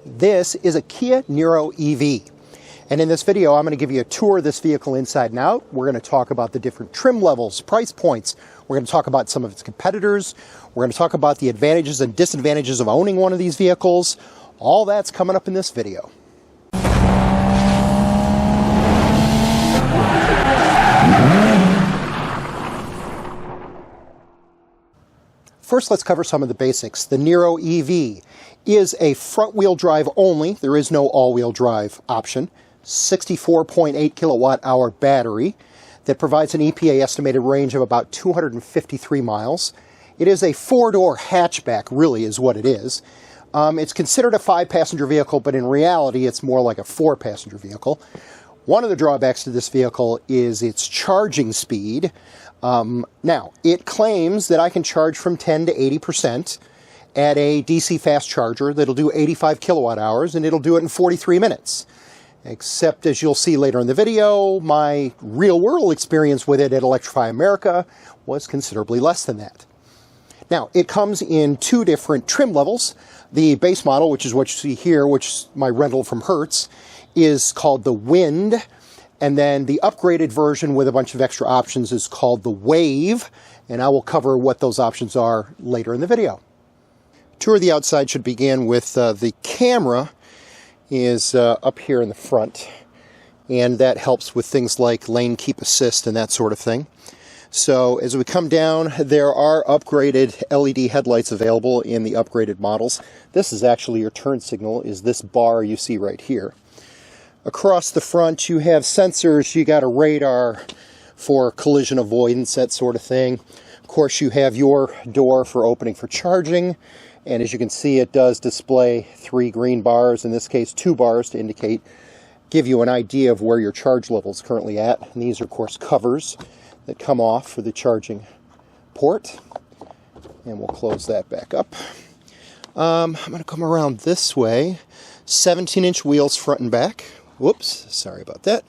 This is a Kia Niro EV. And in this video, I'm going to give you a tour of this vehicle inside and out. We're going to talk about the different trim levels, price points. We're going to talk about some of its competitors. We're going to talk about the advantages and disadvantages of owning one of these vehicles. All that's coming up in this video. First, let's cover some of the basics. The Niro EV is a front-wheel drive only. There is no all-wheel drive option. 64.8 kilowatt-hour battery that provides an EPA estimated range of about 253 miles. It is a four-door hatchback, really, is what it is. It's considered a five-passenger vehicle, but in reality, it's more like a four-passenger vehicle. One of the drawbacks to this vehicle is its charging speed. Now, it claims that I can charge from 10 to 80% at a DC fast charger that'll do 85 kilowatt hours, and it'll do it in 43 minutes. Except, as you'll see later in the video, my real-world experience with it at Electrify America was considerably less than that. Now, it comes in two different trim levels. The base model, which is what you see here, which is my rental from Hertz, is called the Wind. And then the upgraded version with a bunch of extra options is called the Wave. And I will cover what those options are later in the video. Tour of the outside should begin with the camera is up here in the front. And that helps with things like lane keep assist and that sort of thing. So as we come down, there are upgraded LED headlights available in the upgraded models. This is actually your turn signal, is this bar you see right here. Across the front, you have sensors. You got a radar for collision avoidance, that sort of thing. Of course, you have your door for opening for charging. And as you can see, it does display three green bars, in this case, two bars to give you an idea of where your charge level is currently at. And these are, of course, covers that come off for the charging port. And we'll close that back up. I'm going to come around this way. 17-inch wheels front and back. Whoops, sorry about that.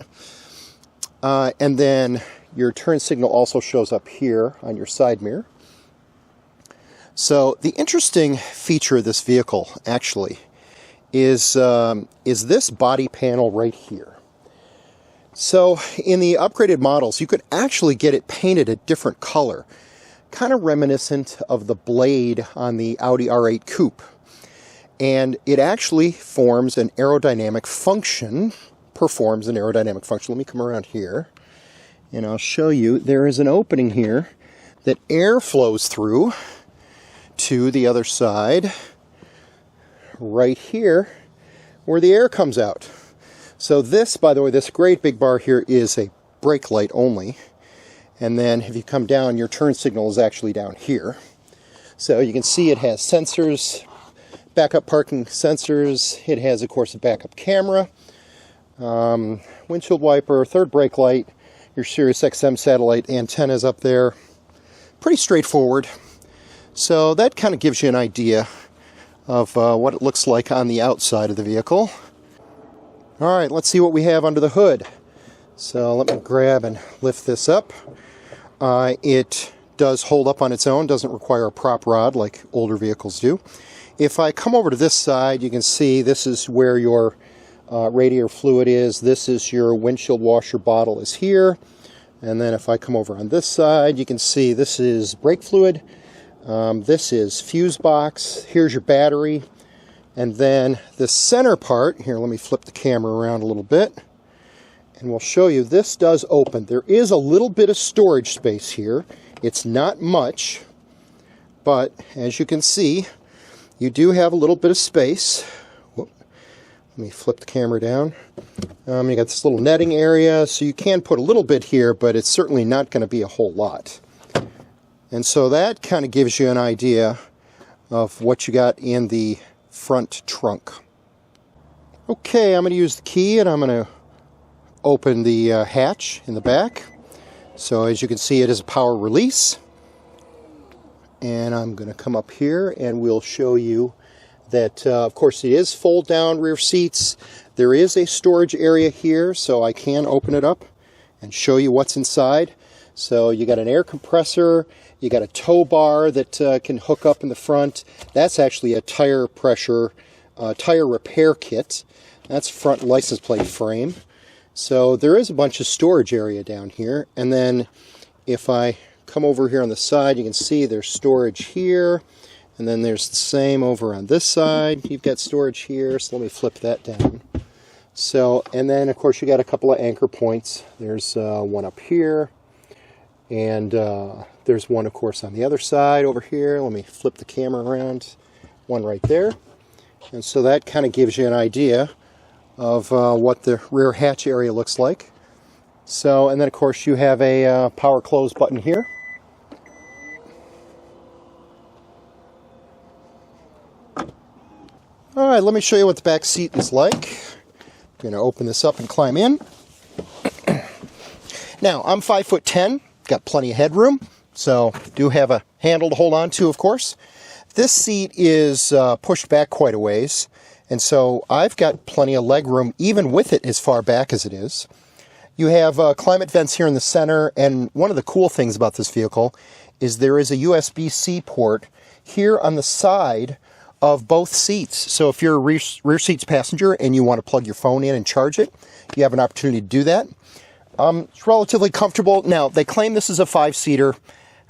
And then your turn signal also shows up here on your side mirror. So the interesting feature of this vehicle, actually, is this body panel right here. So in the upgraded models, you could actually get it painted a different color, kind of reminiscent of the blade on the Audi R8 Coupe. And it actually performs an aerodynamic function. Let me come around here, and I'll show you. There is an opening here that air flows through to the other side, right here, where the air comes out. So this, by the way, this great big bar here is a brake light only. And then if you come down, your turn signal is actually down here. So you can see it has sensors, backup parking sensors. It has, of course, a backup camera, windshield wiper, third brake light, your Sirius XM satellite antennas up there. Pretty straightforward. So that kind of gives you an idea of what it looks like on the outside of the vehicle. All right, let's see what we have under the hood. So let me grab and lift this up. It does hold up on its own, doesn't require a prop rod like older vehicles do. If I come over to this side, you can see this is where your radiator fluid is. This is your windshield washer bottle is here. And then if I come over on this side, you can see this is brake fluid. This is fuse box. Here's your battery. And then the center part, here, let me flip the camera around a little bit. And we'll show you, this does open. There is a little bit of storage space here. It's not much, but as you can see, you do have a little bit of space. Whoop. Let me flip the camera down. You got this little netting area, so you can put a little bit here, but it's certainly not going to be a whole lot. And so that kind of gives you an idea of what you got in the front trunk. Okay, I'm going to use the key and I'm going to open the hatch in the back. So as you can see, it is a power release. And I'm going to come up here and we'll show you that, of course, it is fold down rear seats. There is a storage area here, so I can open it up and show you what's inside. So you got an air compressor, you got a tow bar that can hook up in the front. That's actually a tire pressure tire repair kit. That's front license plate frame. So there is a bunch of storage area down here. And then if I come over here on the side, you can see there's storage here. And then there's the same over on this side. You've got storage here. So let me flip that down. So, and then of course you got a couple of anchor points. There's one up here. And there's one, of course, on the other side over here. Let me flip the camera around. One right there. And so that kind of gives you an idea of what the rear hatch area looks like. So, and then of course you have a power close button here. All right, let me show you what the back seat is like. I'm going to open this up and climb in. Now, I'm 5'10", got plenty of headroom, so do have a handle to hold on to, of course. This seat is pushed back quite a ways, and so I've got plenty of leg room, even with it as far back as it is. You have climate vents here in the center, and one of the cool things about this vehicle is there is a USB-C port here on the side of both seats. So if you're a rear seats passenger and you want to plug your phone in and charge it, you have an opportunity to do that. It's relatively comfortable. Now, they claim this is a 5-seater.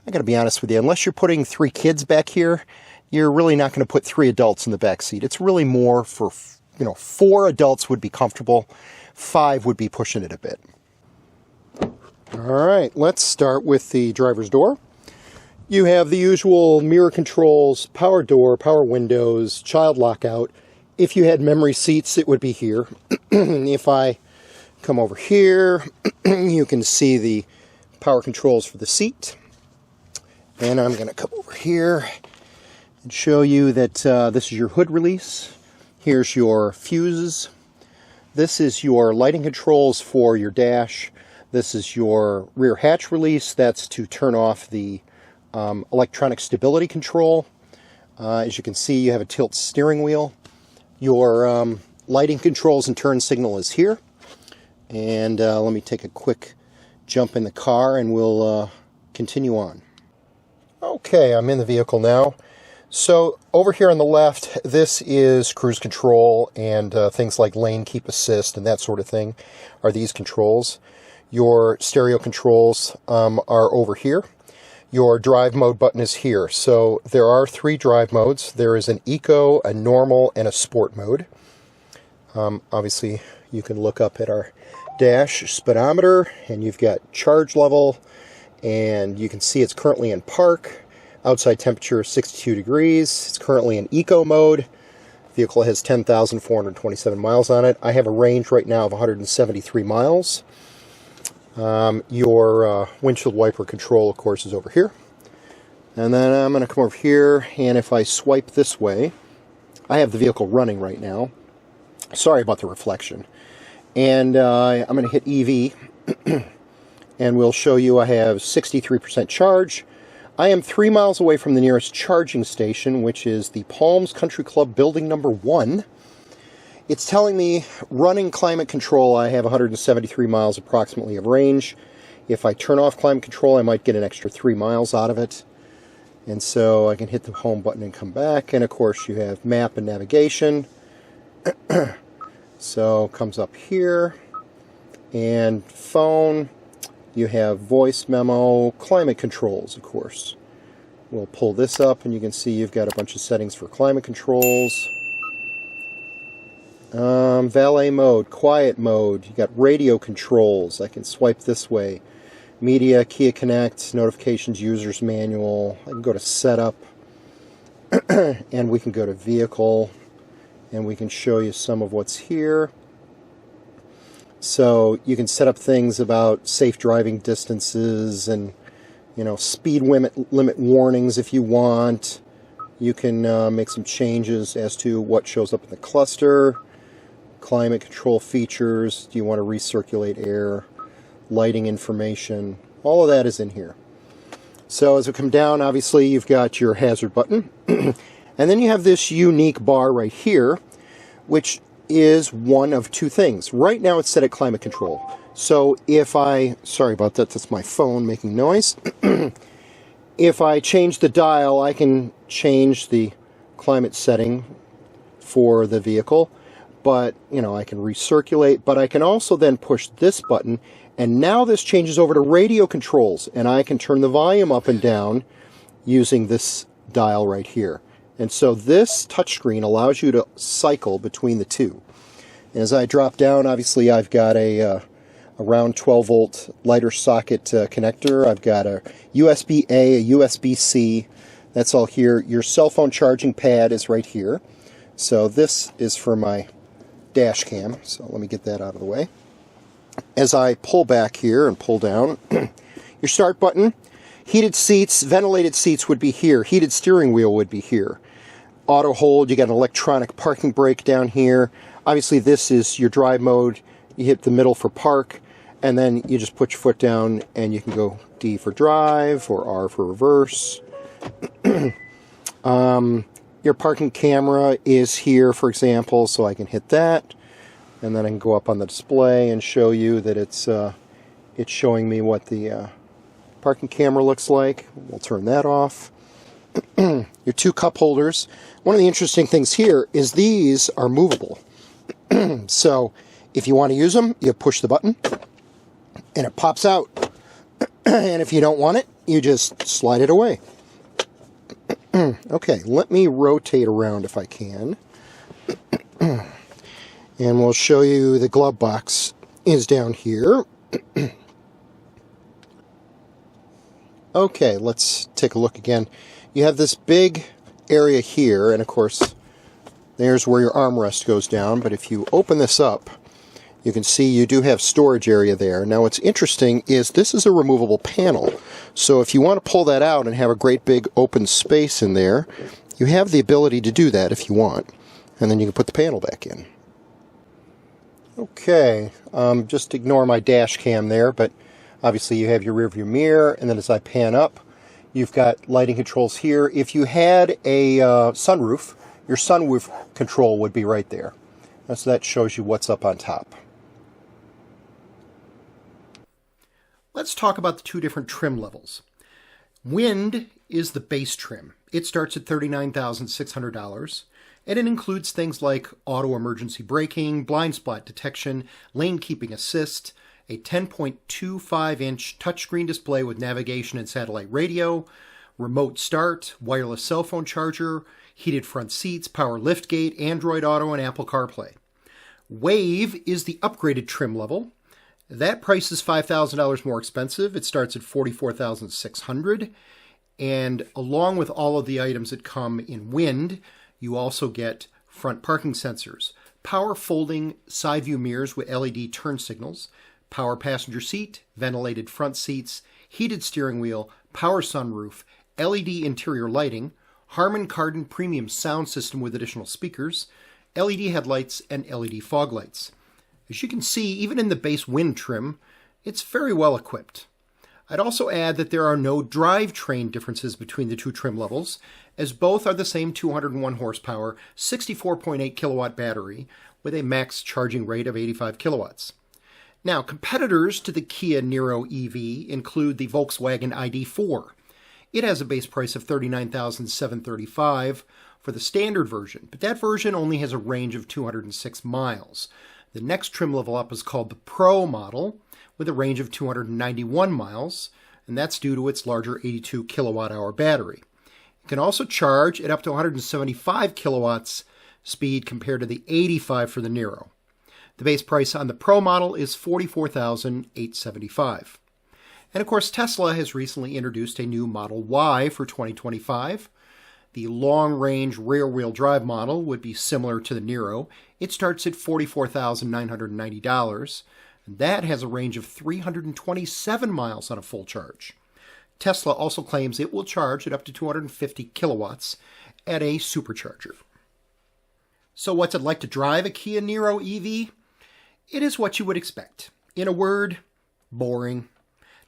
I got to be honest with you, unless you're putting 3 kids back here, you're really not going to put 3 adults in the back seat. It's really more for, 4 adults would be comfortable. 5 would be pushing it a bit. All right, let's start with the driver's door. You have the usual mirror controls, power door, power windows, child lockout. If you had memory seats, it would be here. If I come over here, you can see the power controls for the seat. And I'm going to come over here and show you that this is your hood release. Here's your fuses. This is your lighting controls for your dash. This is your rear hatch release. That's to turn off the electronic stability control. As you can see, you have a tilt steering wheel. Your lighting controls and turn signal is here. And let me take a quick jump in the car and we'll continue on. Okay, I'm in the vehicle now. So over here on the left, this is cruise control and things like lane keep assist and that sort of thing are these controls. Your stereo controls are over here. Your drive mode button is here. So there are 3 drive modes. There is an eco, a normal, and a sport mode. Obviously, you can look up at our dash speedometer, and you've got charge level, and you can see it's currently in park. Outside temperature is 62 degrees. It's currently in eco mode. The vehicle has 10,427 miles on it. I have a range right now of 173 miles. Your windshield wiper control, of course, is over here. And then I'm going to come over here, and if I swipe this way, I have the vehicle running right now. Sorry about the reflection. And I'm going to hit EV, and we'll show you I have 63% charge. I am 3 miles away from the nearest charging station, which is the Palms Country Club building number 1. It's telling me running climate control, I have 173 miles approximately of range. If I turn off climate control, I might get an extra 3 miles out of it. And so I can hit the home button and come back. And of course you have map and navigation. So comes up here. And phone. You have voice memo, climate controls, of course. We'll pull this up and you can see you've got a bunch of settings for climate controls. Valet mode, quiet mode, you got radio controls. I can swipe this way. Media, Kia Connect, notifications, users manual. I can go to setup and we can go to vehicle and we can show you some of what's here. So you can set up things about safe driving distances and speed limit warnings if you want. You can make some changes as to what shows up in the cluster. Climate control features, do you want to recirculate air, lighting information, all of that is in here. So as we come down, obviously you've got your hazard button, and then you have this unique bar right here, which is one of 2 things. Right now it's set at climate control. So if sorry about that, that's my phone making noise. If I change the dial, I can change the climate setting for the vehicle, but, you know, I can recirculate, but I can also then push this button, and now this changes over to radio controls, and I can turn the volume up and down using this dial right here. And so this touchscreen allows you to cycle between the two. And as I drop down, obviously I've got a round 12-volt lighter socket connector. I've got a USB-A, a USB-C. That's all here. Your cell phone charging pad is right here. So this is for my dash cam. So let me get that out of the way. As I pull back here and pull down, your start button, heated seats, ventilated seats would be here. Heated steering wheel would be here. Auto hold, you got an electronic parking brake down here. Obviously this is your drive mode. You hit the middle for park, and then you just put your foot down and you can go D for drive or R for reverse. Your parking camera is here, for example, so I can hit that, and then I can go up on the display and show you that it's showing me what the parking camera looks like. We'll turn that off. Your two cup holders. One of the interesting things here is these are movable. So if you want to use them, you push the button and it pops out. And if you don't want it, you just slide it away. Okay, let me rotate around if I can. And we'll show you the glove box is down here. Okay, let's take a look again. You have this big area here, and of course, there's where your armrest goes down. But if you open this up, you can see you do have storage area there. Now what's interesting is this is a removable panel. So if you want to pull that out and have a great big open space in there, you have the ability to do that if you want. And then you can put the panel back in. Okay, just ignore my dash cam there, but obviously you have your rear view mirror, and then as I pan up, you've got lighting controls here. If you had a sunroof, your sunroof control would be right there. So that shows you what's up on top. Let's talk about the two different trim levels. Wind is the base trim. It starts at $39,600, and it includes things like auto emergency braking, blind spot detection, lane keeping assist, a 10.25-inch touchscreen display with navigation and satellite radio, remote start, wireless cell phone charger, heated front seats, power liftgate, Android Auto, and Apple CarPlay. Wave is the upgraded trim level. That price is $5,000 more expensive. It starts at $44,600. And along with all of the items that come in Wind, you also get front parking sensors, power folding side view mirrors with LED turn signals, power passenger seat, ventilated front seats, heated steering wheel, power sunroof, LED interior lighting, Harman Kardon premium sound system with additional speakers, LED headlights, and LED fog lights. As you can see, even in the base Wind trim, it's very well equipped. I'd also add that there are no drivetrain differences between the two trim levels, as both are the same 201 horsepower, 64.8 kilowatt battery with a max charging rate of 85 kilowatts. Now, competitors to the Kia Niro EV include the Volkswagen ID.4. It has a base price of $39,735 for the standard version, but that version only has a range of 206 miles. The next trim level up is called the Pro model, with a range of 291 miles, and that's due to its larger 82 kilowatt hour battery. It can also charge at up to 175 kilowatts speed compared to the 85 for the Niro. The base price on the Pro model is $44,875. And of course, Tesla has recently introduced a new Model Y for 2025. The long-range rear-wheel drive model would be similar to the Niro. It starts at $44,990, and that has a range of 327 miles on a full charge. Tesla also claims it will charge at up to 250 kilowatts at a supercharger. So what's it like to drive a Kia Niro EV? It is what you would expect. In a word, boring.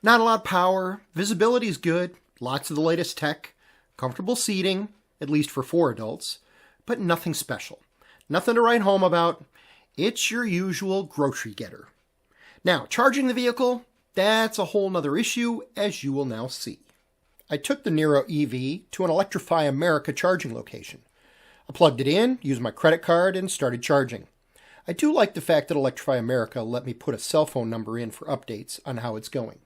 Not a lot of power, visibility is good, lots of the latest tech, comfortable seating, at least for 4 adults, but nothing special. Nothing to write home about. It's your usual grocery getter. Now, charging the vehicle, that's a whole nother issue, as you will now see. I took the Niro EV to an Electrify America charging location. I plugged it in, used my credit card, and started charging. I do like the fact that Electrify America let me put a cell phone number in for updates on how it's going.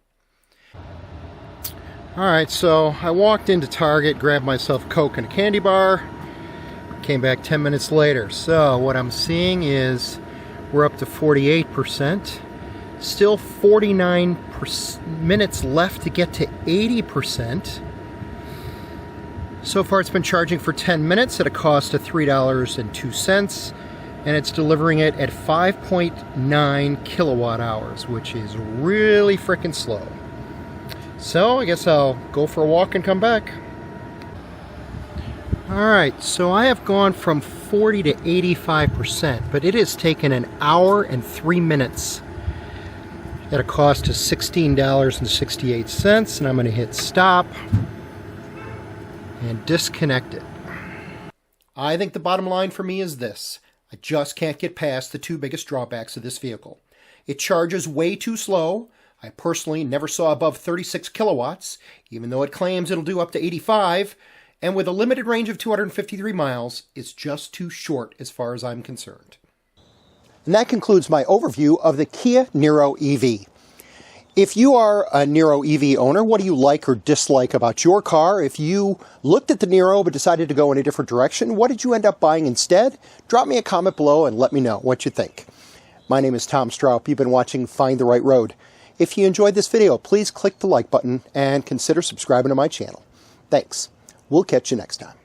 Alright, so I walked into Target, grabbed myself a Coke and a candy bar, came back 10 minutes later. So what I'm seeing is we're up to 48%, still 49 minutes left to get to 80%. So far it's been charging for 10 minutes at a cost of $3.02, and it's delivering it at 5.9 kilowatt hours, which is really freaking slow. So I guess I'll go for a walk and come back. Alright, so I have gone from 40 to 85%, but it has taken an hour and 3 minutes at a cost of $16.68, and I'm going to hit stop and disconnect it. I think the bottom line for me is this. I just can't get past the two biggest drawbacks of this vehicle. It charges way too slow. I personally never saw above 36 kilowatts, even though it claims it'll do up to 85, and with a limited range of 253 miles, it's just too short as far as I'm concerned. And that concludes my overview of the Kia Niro EV. If you are a Niro EV owner, what do you like or dislike about your car? If you looked at the Niro but decided to go in a different direction, what did you end up buying instead? Drop me a comment below and let me know what you think. My name is Tom Stroup. You've been watching Find the Right Road. If you enjoyed this video, please click the like button and consider subscribing to my channel. Thanks. We'll catch you next time.